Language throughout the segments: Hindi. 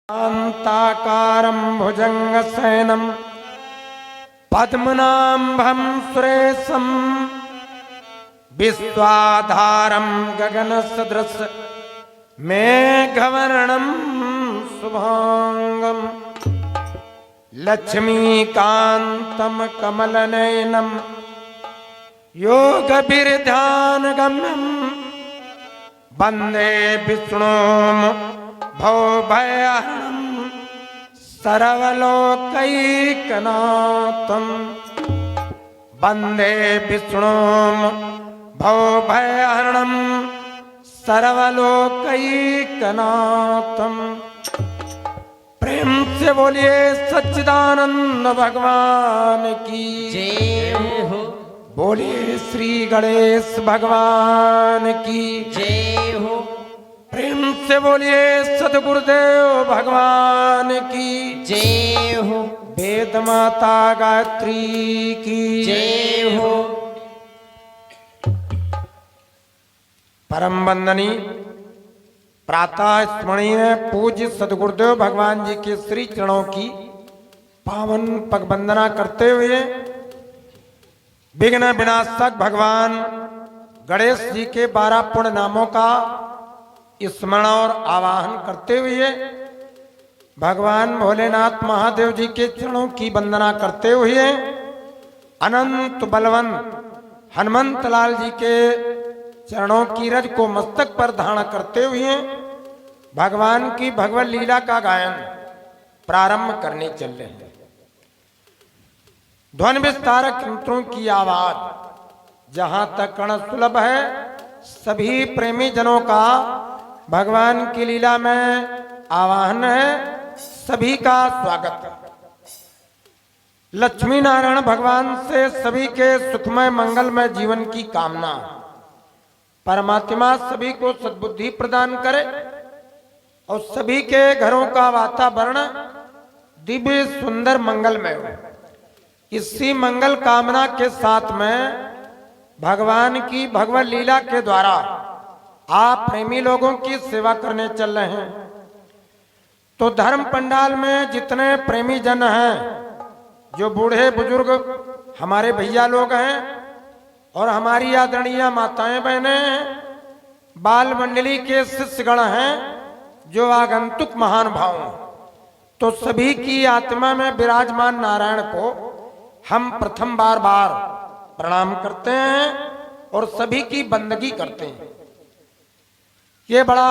शान्ताकारं भुजङ्गशयनं पद्मनाभं सुरेशं विश्वाधारं गगनसदृश मेघवर्णं शुभांगं लक्ष्मीकान्तं कमलनयनं योगभिर्ध्यानगम्यं वन्दे विष्णुं भवभयहरणं सर्वलोकैकनाथं वन्दे विष्णुं भवभयहरणं सर्वलोकैकनाथं। प्रेम से बोलिए सच्चिदानंद भगवान की जय हो। बोलिए श्री गणेश भगवान की जय हो। प्रेम से बोलिए सद्गुरुदेव भगवान की जय हो। वेद माता गायत्री की जय हो। परम वंदनीय प्रातः स्मरणीय पूज्य सद्गुरुदेव भगवान जी के श्री चरणों की पावन पग वंदना करते हुए विघ्न विनाशक भगवान गणेश जी के 12 पुण्य नामों का स्मरण और आवाहन करते हुए भगवान भोलेनाथ महादेव जी के चरणों की वंदना करते हुए अनंत बलवंत हनुमंत लाल जी के चरणों की रज को मस्तक पर धारण करते हुए भगवान की भगवत लीला का गायन प्रारंभ करने चल रहे हैं। ध्वनि विस्तारक यंत्रों की आवाज जहां तक कण सुलभ है सभी प्रेमी जनों का भगवान की लीला में आवाहन है, सभी का स्वागत है। लक्ष्मी नारायण भगवान से सभी के सुखमय मंगलमय जीवन की कामना। परमात्मा सभी को सद्बुद्धि प्रदान करे और सभी के घरों का वातावरण दिव्य सुंदर मंगलमय हो। इसी मंगल कामना के साथ में भगवान की भगवत लीला के द्वारा आप प्रेमी लोगों की सेवा करने चल रहे हैं। तो धर्म पंडाल में जितने प्रेमी जन हैं, जो बूढ़े बुजुर्ग हमारे भैया लोग हैं और हमारी आदरणीय माताएं बहनें हैं, बाल मंडली के शिष्यगण हैं, जो आगंतुक महान भाव हैं, तो सभी की आत्मा में विराजमान नारायण को हम प्रथम बार प्रणाम करते हैं और सभी की बंदगी करते हैं। ये बड़ा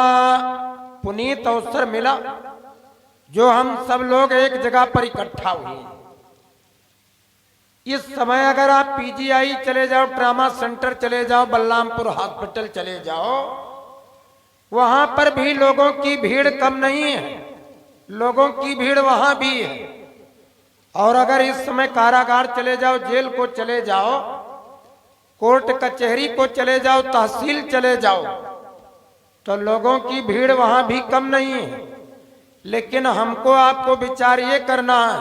पुनीत अवसर मिला जो हम सब लोग एक जगह पर इकट्ठा हुए। इस समय अगर आप पीजीआई चले जाओ, ट्रामा सेंटर चले जाओ, बलरामपुर हॉस्पिटल चले जाओ, वहां पर भी लोगों की भीड़ कम नहीं है, लोगों की भीड़ वहां भी है। और अगर इस समय कारागार चले जाओ, जेल को चले जाओ, कोर्ट कचहरी को चले जाओ, तहसील चले जाओ, तो लोगों की भीड़ वहां भी कम नहीं है। लेकिन हमको आपको विचार ये करना है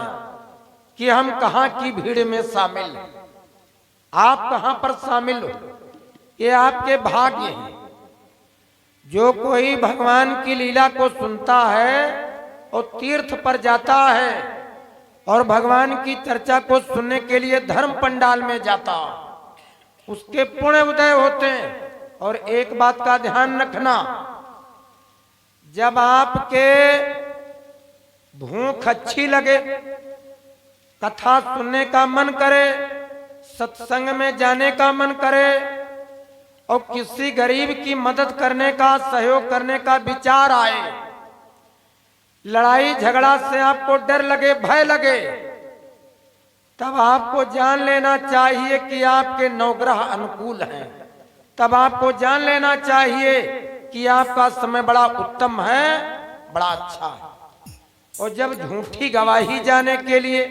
कि हम कहां की भीड़ में शामिल हैं, आप कहां पर शामिल हो, ये आपके भाग्य हैं। जो कोई भगवान की लीला को सुनता है और तीर्थ पर जाता है और भगवान की चर्चा को सुनने के लिए धर्म पंडाल में जाता, उसके पुण्य उदय होते हैं। और एक बात का ध्यान रखना, जब आपके भूख अच्छी लगे, कथा सुनने का मन करे, सत्संग में जाने का मन करे और किसी गरीब की मदद करने का, सहयोग करने का विचार आए, लड़ाई झगड़ा से आपको डर लगे, भय लगे, तब आपको जान लेना चाहिए कि आपके नवग्रह अनुकूल हैं। तब आपको जान लेना चाहिए कि आपका समय बड़ा उत्तम है, बड़ा अच्छा है। और जब झूठी गवाही जाने के लिए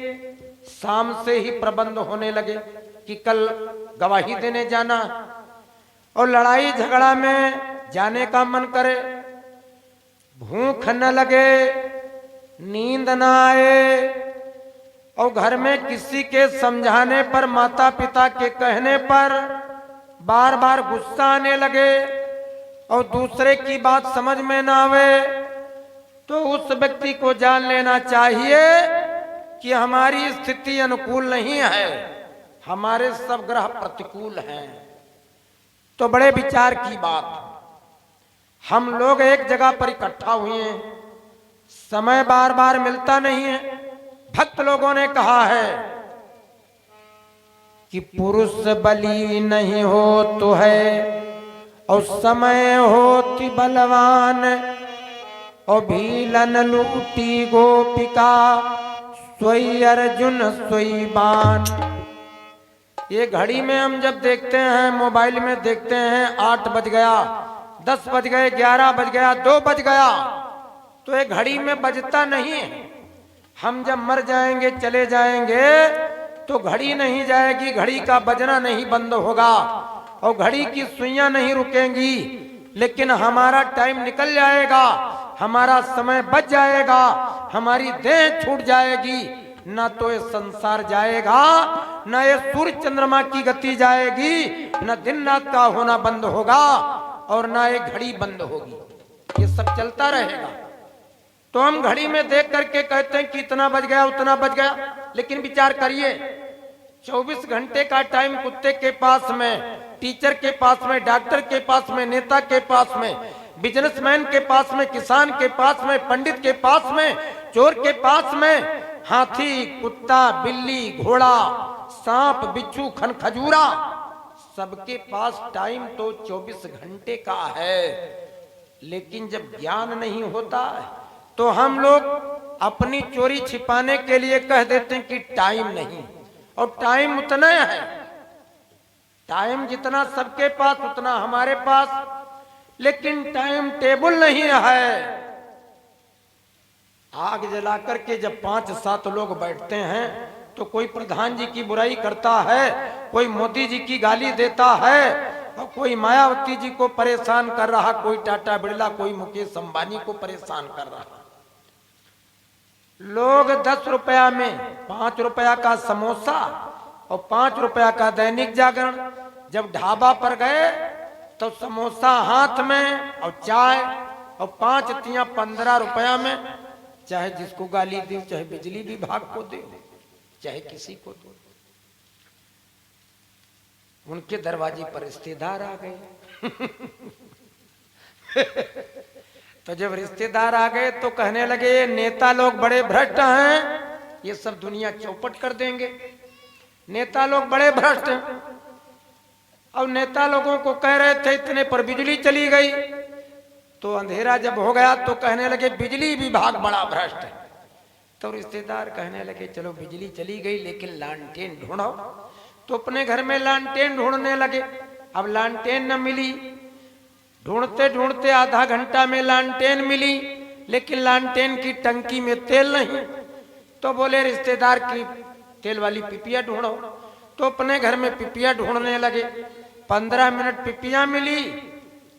शाम से ही प्रबंध होने लगे कि कल गवाही देने जाना, और लड़ाई झगड़ा में जाने का मन करे, भूख न लगे, नींद न आए, और घर में किसी के समझाने पर, माता पिता के कहने पर बार बार गुस्सा आने लगे और दूसरे की बात समझ में ना आवे, तो उस व्यक्ति को जान लेना चाहिए कि हमारी स्थिति अनुकूल नहीं है, हमारे सब ग्रह प्रतिकूल हैं। तो बड़े विचार की बात, हम लोग एक जगह पर इकट्ठा हुए हैं, समय बार बार मिलता नहीं है। भक्त लोगों ने कहा है कि पुरुष बली नहीं हो तो है और समय होती बलवान, और भीलन लूटी गोपिका सोई अर्जुन सोई बाण। ये घड़ी में हम जब देखते हैं, मोबाइल में देखते हैं, 8 बज गया, 10 बज गए, 11 बज गया, 2 बज गया, तो ये घड़ी में बजता नहीं है। हम जब मर जाएंगे, चले जाएंगे, तो घड़ी नहीं जाएगी, घड़ी का बजना नहीं बंद होगा और घड़ी की सुइयां नहीं रुकेंगी, लेकिन हमारा टाइम निकल जाएगा, हमारा समय बच जाएगा, हमारी देह छूट जाएगी। ना तो ये संसार जाएगा, ना ये सूर्य चंद्रमा की गति जाएगी, ना दिन रात का होना बंद होगा और ना ये घड़ी बंद होगी। ये सब चलता रहेगा। तो हम घड़ी में देख करके कहते हैं कि इतना बज गया, उतना बज गया, लेकिन विचार करिए, 24 घंटे का टाइम कुत्ते के पास में, टीचर के पास में, डॉक्टर के पास में, नेता के पास में, बिजनेसमैन के पास में, किसान के पास में, पंडित के पास में, चोर के पास में, हाथी, कुत्ता, बिल्ली, घोड़ा, सांप, बिच्छू, खजूरा, सबके पास टाइम तो 24 घंटे का है। लेकिन जब ज्ञान नहीं होता तो हम लोग अपनी चोरी छिपाने के लिए कह देते हैं कि टाइम नहीं, और टाइम उतना है। टाइम जितना सबके पास उतना हमारे पास, लेकिन टाइम टेबल नहीं है। आग जला करके जब 5-7 लोग बैठते हैं तो कोई प्रधान जी की बुराई करता है, कोई मोदी जी की गाली देता है, और कोई मायावती जी को परेशान कर रहा, कोई टाटा बिरला, कोई मुकेश अंबानी को परेशान कर रहा। लोग 10 रुपया में 5 रुपया का समोसा और 5 रुपया का दैनिक जागरण, जब ढाबा पर गए तो समोसा हाथ में और चाय, और 5 तिया 15 रुपया में, चाहे जिसको गाली दे, चाहे बिजली विभाग को दे, चाहे किसी को दो। उनके दरवाजे पर रिश्तेदार आ गए तो जब रिश्तेदार आ गए तो कहने लगे नेता लोग बड़े भ्रष्ट हैं, ये सब दुनिया चौपट कर देंगे, नेता लोग बड़े भ्रष्ट हैं। और नेता लोगों को कह रहे थे इतने पर बिजली चली गई, तो अंधेरा जब हो गया तो कहने लगे बिजली विभाग बड़ा भ्रष्ट है। तो रिश्तेदार कहने लगे चलो बिजली चली गई लेकिन लालटेन ढूंढो, तो अपने घर में लालटेन ढूंढने लगे। अब लालटेन न मिली, ढूंढते ढूंढते आधा घंटा में लालटेन मिली, लेकिन लालटेन की टंकी में तेल नहीं। तो बोले रिश्तेदार की तेल वाली पिपिया ढूंढो, तो अपने घर में पिपिया ढूंढने लगे। 15 मिनट पिपिया मिली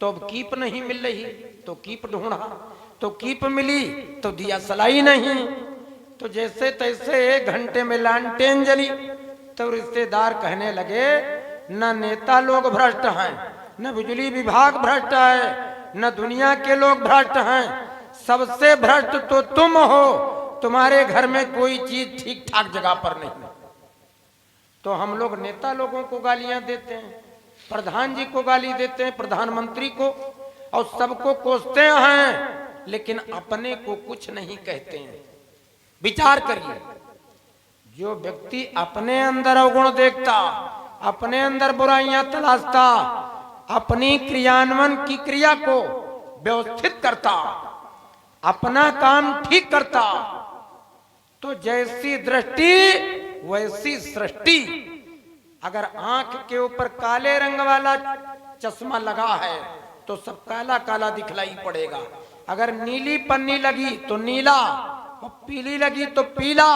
तो अब कीप नहीं मिल रही, तो कीप ढूंढा, तो कीप मिली तो दिया सलाई नहीं। तो जैसे तैसे 1 घंटे में लालटेन जली। तो रिश्तेदार कहने लगे न नेता लोग भ्रष्ट हैं, न बिजली विभाग भ्रष्ट है, न दुनिया के लोग भ्रष्ट हैं, सबसे भ्रष्ट तो तुम हो, तुम्हारे घर में कोई चीज ठीक ठाक जगह पर नहीं। तो हम लोग नेता लोगों को गालियां देते हैं, प्रधान जी को गाली देते हैं, प्रधानमंत्री को, और सबको कोसते हैं, लेकिन अपने को कुछ नहीं कहते हैं। विचार करिए, जो व्यक्ति अपने अंदर अवगुण देखता, अपने अंदर बुराइयां तलाशता, अपनी क्रियान्वयन की क्रिया को व्यवस्थित करता, अपना काम ठीक करता, तो जैसी दृष्टि वैसी सृष्टि। अगर आंख के ऊपर काले रंग वाला चश्मा लगा है तो सब काला काला दिखलाई पड़ेगा, अगर नीली पन्नी लगी तो नीला, और पीली लगी तो पीला,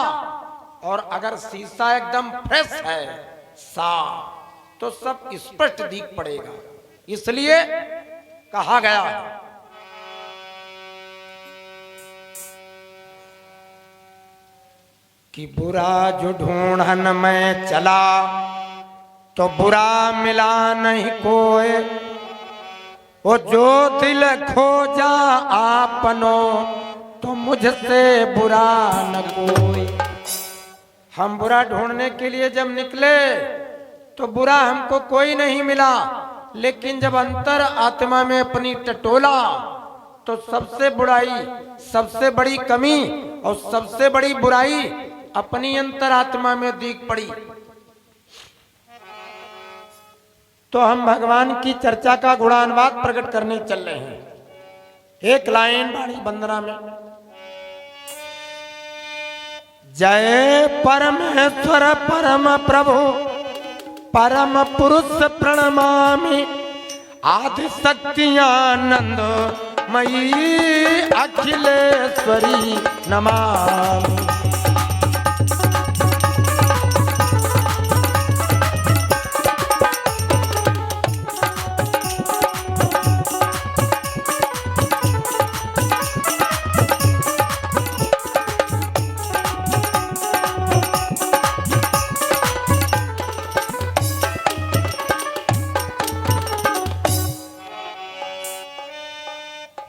और अगर शीशा एकदम फ्रेश है, साफ, तो सब स्पष्ट दिख पड़ेगा। इसलिए कहा गया कि बुरा जो ढूंढन में चला तो बुरा मिला नहीं कोई, वो जो दिल खोजा आपनो तो तो मुझसे बुरा न कोई। हम बुरा ढूंढने के लिए जब निकले तो बुरा हमको कोई नहीं मिला, लेकिन जब अंतर आत्मा में अपनी टटोला तो सबसे बुराई, सबसे बड़ी कमी और सबसे बड़ी बुराई अपनी अंतर आत्मा में दिख पड़ी। तो हम भगवान की चर्चा का गुणानुवाद प्रकट करने चल रहे हैं। एक लाइन वाणी वंदना में, जय परमेश्वर परम प्रभु परम पुरुष प्रणमामि, आदि शक्ति आनंद मयी अखिलेश्वरी नमामि।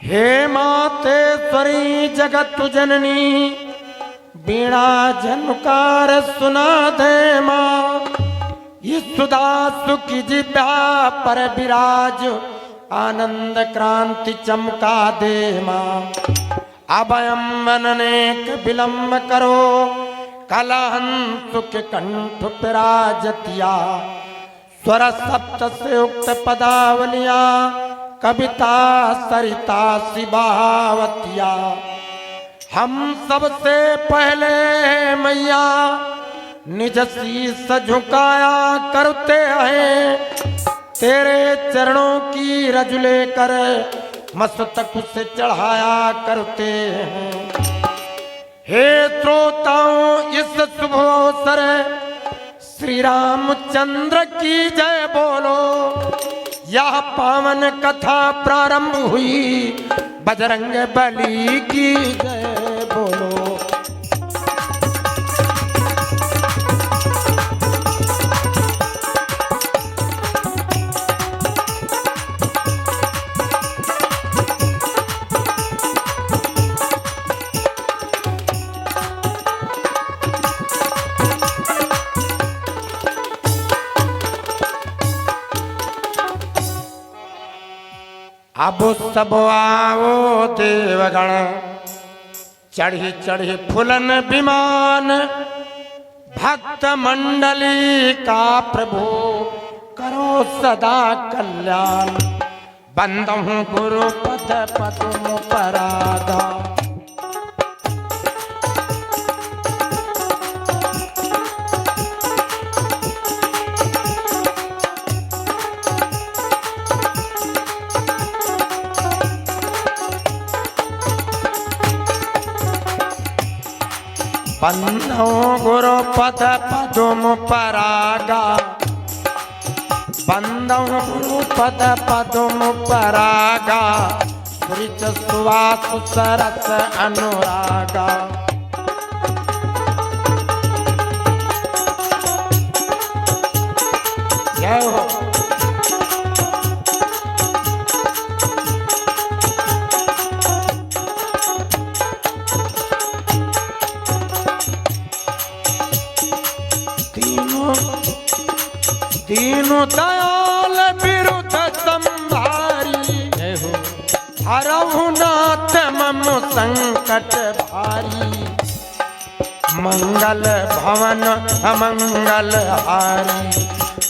हे मातेश्वरी जगत जननी, बीणा झनकार सुना दे माँ। सुधा सुखी जिब्या पर विराज, आनंद क्रांति चमका दे माँ। अभयम मननेक विलंब करो, कलहन सुख कंठ विराजतिया। स्वर सप्त से उक्त पदावलिया, कविता सरिता सिबावतिया। हम सबसे पहले मैया निज शीस झुकाया करते हैं, तेरे चरणों की रज लेकर मस्तक से चढ़ाया करते हैं। हे श्रोताओं, इस शुभ अवसर श्री रामचंद्र की जय बोलो। यह पावन कथा प्रारंभ हुई, बजरंग बली की जय बोलो। अब सब आओ देवगण, चढ़ी चढ़ी फुलन विमान। भक्त मंडली का प्रभु करो सदा कल्याण। बंदहूँ गुरु पद पद्म परागा, बंदो गुरु पद पद्म परागा। बंदो गुरु पद पद्म परागा, सुरिच सुवास सरस अनुरागा। जय हो। तीनों दयाल विरुद्ध संभारी, हरहु नाथ मम संकट भारी। मंगल भवन अमंगल हारी,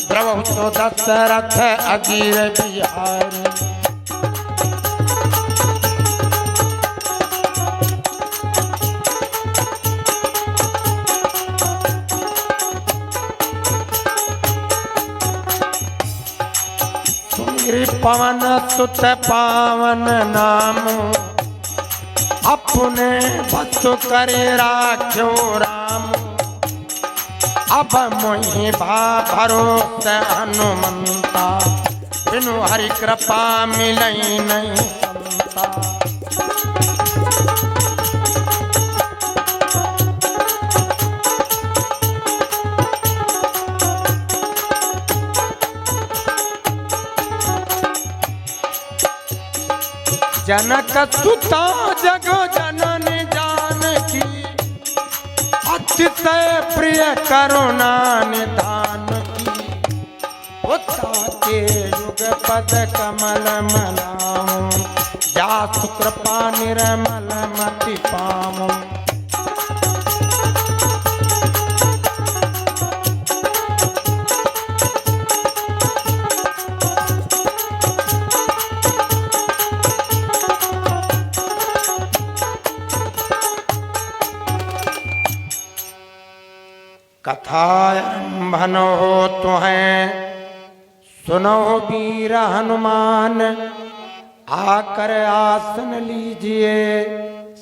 द्रवहु तो दशरथ अगिर बिहारी। पवन सुत पावन नाम, अपने बसु करे राख्यो राम। अब मोहि भा भरोसे हनुमंता, बिनु हरि कृपा मिलई नहीं संता। जनक सुता जग जननी तिसै प्रिय करुणा निधान की, के युग पद कमल मलाऊं, जा सुकृपा निर्मल मति पाऊं। कथारंभन हो तुहें सुनो वीर हनुमान, आकर आसन लीजिए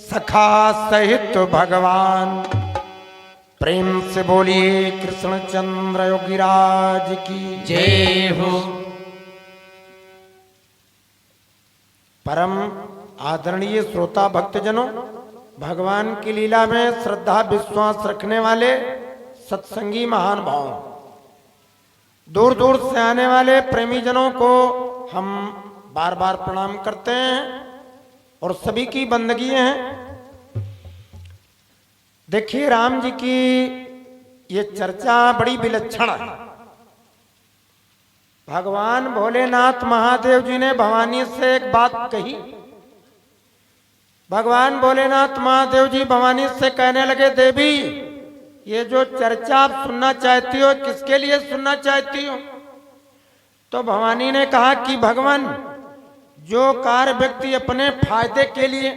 सखा सहित भगवान। प्रेम से बोलिए कृष्णचंद्र योगीराज की जय हो। परम आदरणीय श्रोता भक्तजनों, भगवान की लीला में श्रद्धा विश्वास रखने वाले सत्संगी महान भाव, दूर दूर से आने वाले प्रेमी जनों को हम बार बार प्रणाम करते हैं और सभी की बंदगी हैं। देखिए, राम जी की ये चर्चा बड़ी विलक्षण है। भगवान भोलेनाथ महादेव जी ने भवानी से एक बात कही। भगवान भोलेनाथ महादेव जी भवानी से कहने लगे, देवी ये जो चर्चा आप सुनना चाहती हो किसके लिए सुनना चाहती हो? तो भवानी ने कहा कि भगवान, जो कार्य व्यक्ति अपने फायदे के लिए,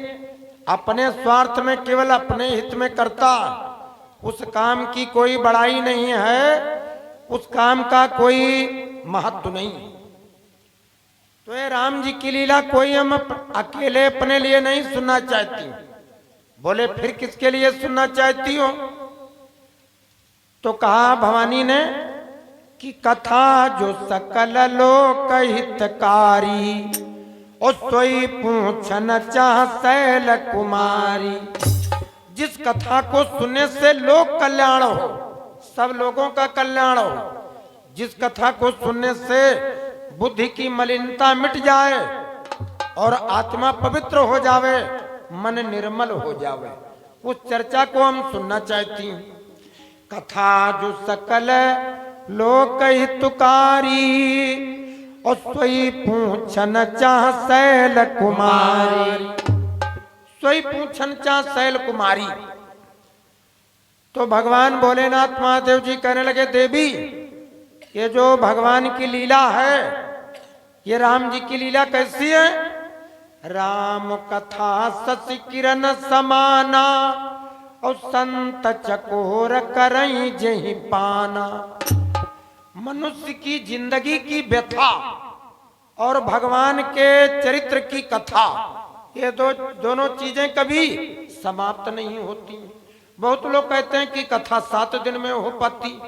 अपने स्वार्थ में, केवल अपने हित में करता, उस काम की कोई बड़ाई नहीं है, उस काम का कोई महत्व नहीं। तो ये राम जी की लीला कोई हम अकेले अपने लिए नहीं सुनना चाहती। बोले फिर किसके लिए सुनना चाहती हो? तो कहा भवानी ने कि कथा जो सकल लोक हितकारी, और सोई पूछन चाह शैल कुमारी। जिस कथा को सुनने से लोक कल्याण हो, सब लोगों का कल्याण हो, जिस कथा को सुनने से बुद्धि की मलिनता मिट जाए और आत्मा पवित्र हो जावे, मन निर्मल हो जावे, उस चर्चा को हम सुनना चाहती हूँ। कथा जो सकल लोक हितकारी, और सोई पूछन चाह शैल कुमारी। सोई पूछन चाह शैल कुमारी। तो भगवान भोलेनाथ महादेव जी कहने लगे, देवी ये जो भगवान की लीला है, ये राम जी की लीला कैसी है? राम कथा शशि किरण समाना, और संत चकोर करई जही पाना। मनुष्य की जिंदगी की व्यथा और भगवान के चरित्र की कथा, ये दोनों चीजें कभी समाप्त नहीं होती। बहुत लोग कहते हैं कि कथा 7 दिन में हो पाती,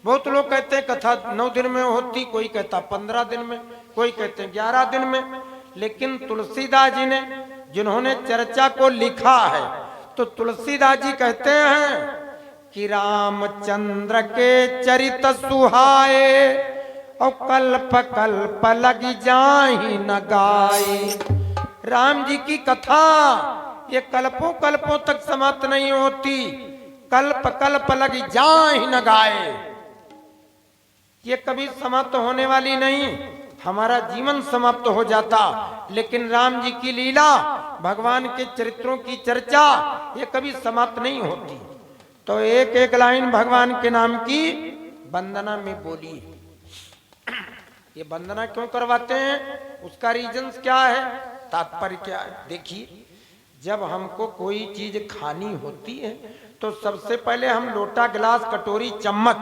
बहुत लोग कहते हैं कथा 9 दिन में होती, कोई कहता 15 दिन में, कोई कहते हैं 11 दिन में। लेकिन तुलसीदास जी ने, जिन्होंने चर्चा को लिखा है, तो तुलसीदास जी कहते हैं कि रामचंद्र के चरित सुहाए, और कल्प कल्प लगी जाहि न गाए। राम जी की कथा ये कल्पों कल्पों तक समाप्त नहीं होती, कल्प कल्प लगी जाहि न गाए। ये कभी समाप्त होने वाली नहीं। हमारा जीवन समाप्त हो जाता, लेकिन राम जी की लीला, भगवान के चरित्रों की चर्चा, ये कभी समाप्त नहीं होती। तो एक एक लाइन भगवान के नाम की वंदना में बोली। ये वंदना क्यों करवाते हैं, उसका रीजंस क्या है, तात्पर्य क्या है? देखिए, जब हमको कोई चीज खानी होती है तो सबसे पहले हम लोटा, गिलास, कटोरी, चम्मच,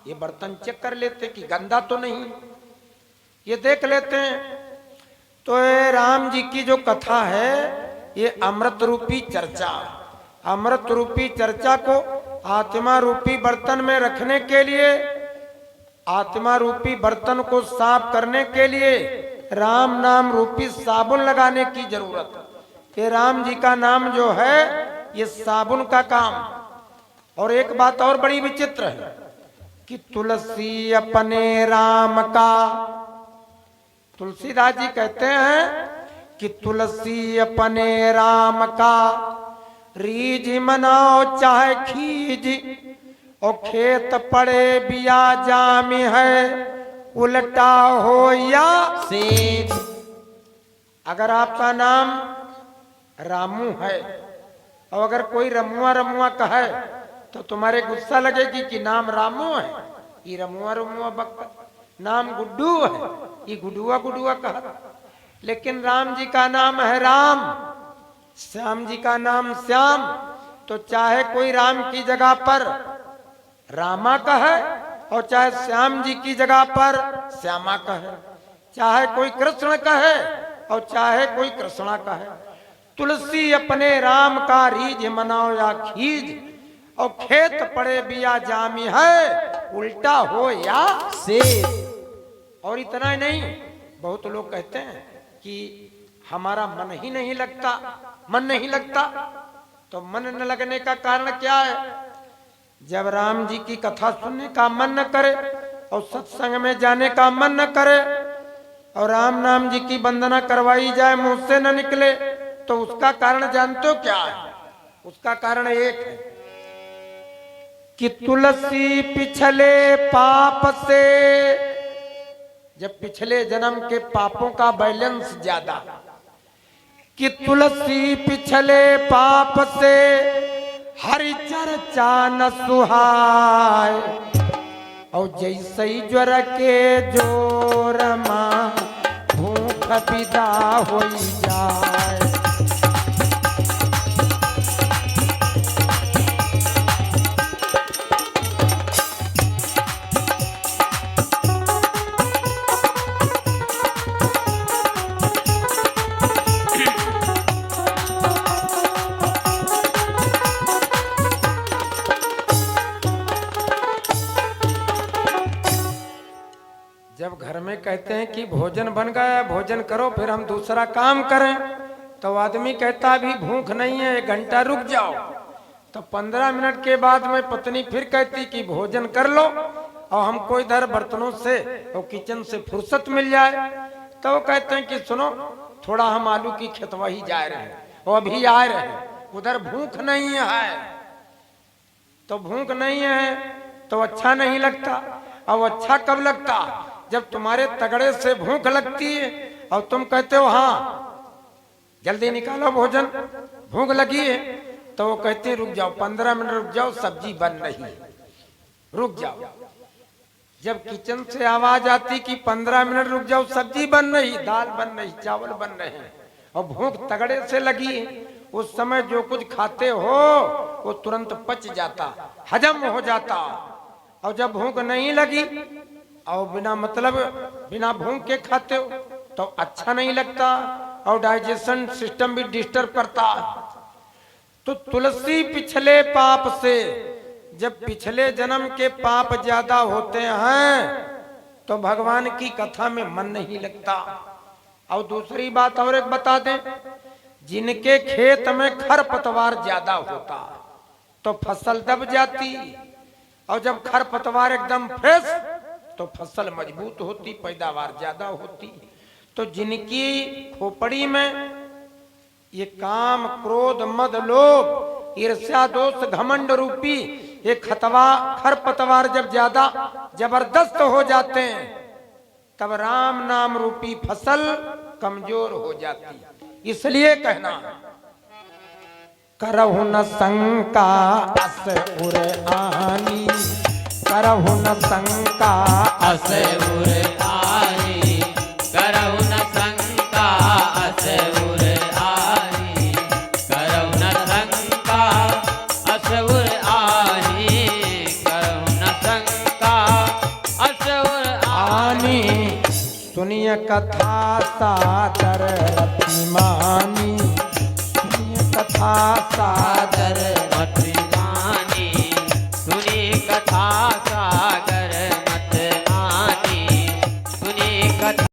ये बर्तन चेक कर लेते कि गंदा तो नहीं, ये देख लेते हैं। तो ये राम जी की जो कथा है, ये अमृत रूपी चर्चा, अमृत रूपी चर्चा को आत्मा रूपी बर्तन में रखने के लिए, आत्मा रूपी बर्तन को साफ करने के लिए राम नाम रूपी साबुन लगाने की जरूरत है। ये राम जी का नाम जो है, ये साबुन का काम। और एक बात और बड़ी विचित्र है कि तुलसी अपने राम का, तुलसीदास जी कहते हैं कि तुलसी अपने राम का रीझ मनाओ चाहे खीज, और खेत पड़े बिया जामी है, उल्टा हो या सेठ। अगर आपका नाम रामू है और अगर कोई रमुआ रमुआ कहे तो तुम्हारे गुस्सा लगेगी कि नाम रामू है, ये रमुआ रमुआ बक, नाम गुड्डू है, ये गुडुआ गुडुआ कहा। लेकिन राम जी का नाम है राम, श्याम जी का नाम श्याम, तो चाहे कोई राम की जगह पर रामा कहे और चाहे श्याम जी की जगह पर श्यामा कहे, चाहे कोई कृष्ण कहे और चाहे कोई कृष्णा कहे। तुलसी अपने राम का रीझ मनाओ या खीज, और खेत पड़े बिया जामी है, उल्टा हो या सेठ। और इतना ही नहीं, बहुत लोग कहते हैं कि हमारा मन ही नहीं लगता, मन नहीं लगता। तो मन न लगने का कारण क्या है? जब राम जी की कथा सुनने का मन न करे और सत्संग में जाने का मन न करे और राम नाम जी की वंदना करवाई जाए मुंह से न निकले, तो उसका कारण जानते हो क्या है? उसका कारण एक है कि तुलसी पिछले पाप से, जब पिछले जन्म के पापों का बैलेंस ज्यादा, कि तुलसी पिछले पाप से हरि चर्चा न सुहाय, और जैसे ही ज्वर के जोर मां भूख विदा हो जाए। जब घर में कहते हैं कि भोजन बन गया, भोजन करो, फिर हम दूसरा काम करें, तो आदमी कहता अभी भूख नहीं है, 1 घंटा रुक जाओ। तो 15 मिनट के बाद में पत्नी फिर कहती कि भोजन कर लो और हमको इधर बर्तनों से और किचन से फुर्सत मिल जाए। तो वो कहते हैं कि सुनो, थोड़ा हम आलू की खेतवाही जा रहे हैं और अभी आ रहे हैं, उधर भूख नहीं है। तो भूख नहीं है तो अच्छा नहीं लगता। और अच्छा कब लगता? जब तुम्हारे तगड़े से भूख लगती है और तुम कहते हो हाँ जल्दी निकालो भोजन, भूख लगी है, तो वो कहते हैं रुक जाओ, 15 मिनट रुक जाओ, सब्जी बन रही है, रुक जाओ। जब किचन से आवाज आती कि 15 मिनट रुक जाओ, सब्जी बन रही, दाल बन रही, चावल बन रहे हैं और भूख तगड़े से लगी है, उस समय जो कुछ खाते हो वो तुरंत पच जाता, हजम हो जाता। और जब भूख नहीं लगी और बिना मतलब बिना भूख के खाते हो तो अच्छा नहीं लगता और डाइजेशन सिस्टम भी डिस्टर्ब करता। तो तुलसी पिछले पाप से, जब पिछले जन्म के पाप ज्यादा होते हैं तो भगवान की कथा में मन नहीं लगता। और दूसरी बात और एक बता दें, जिनके खेत में खरपतवार ज्यादा होता तो फसल दब जाती, और जब खरपतवार एकदम फ्रेश तो फसल मजबूत होती, पैदावार ज्यादा होती। तो जिनकी खोपड़ी में ये काम, क्रोध, मद, लोभ, ईर्ष्या, दोष, घमंड रूपी ये खरपतवार जब ज्यादा जबरदस्त हो जाते हैं तब राम नाम रूपी फसल कमजोर हो जाती। इसलिए कहना करहु न शंका अस उर आनी, करहु न शंका अस उर आनी, करहु न शंका अस उर आनी, करहु न शंका अस उर आनी, करहु न शंका अस उर आनी। सुनिय कथा सादर रतिमानी, सुनिय कथा सादर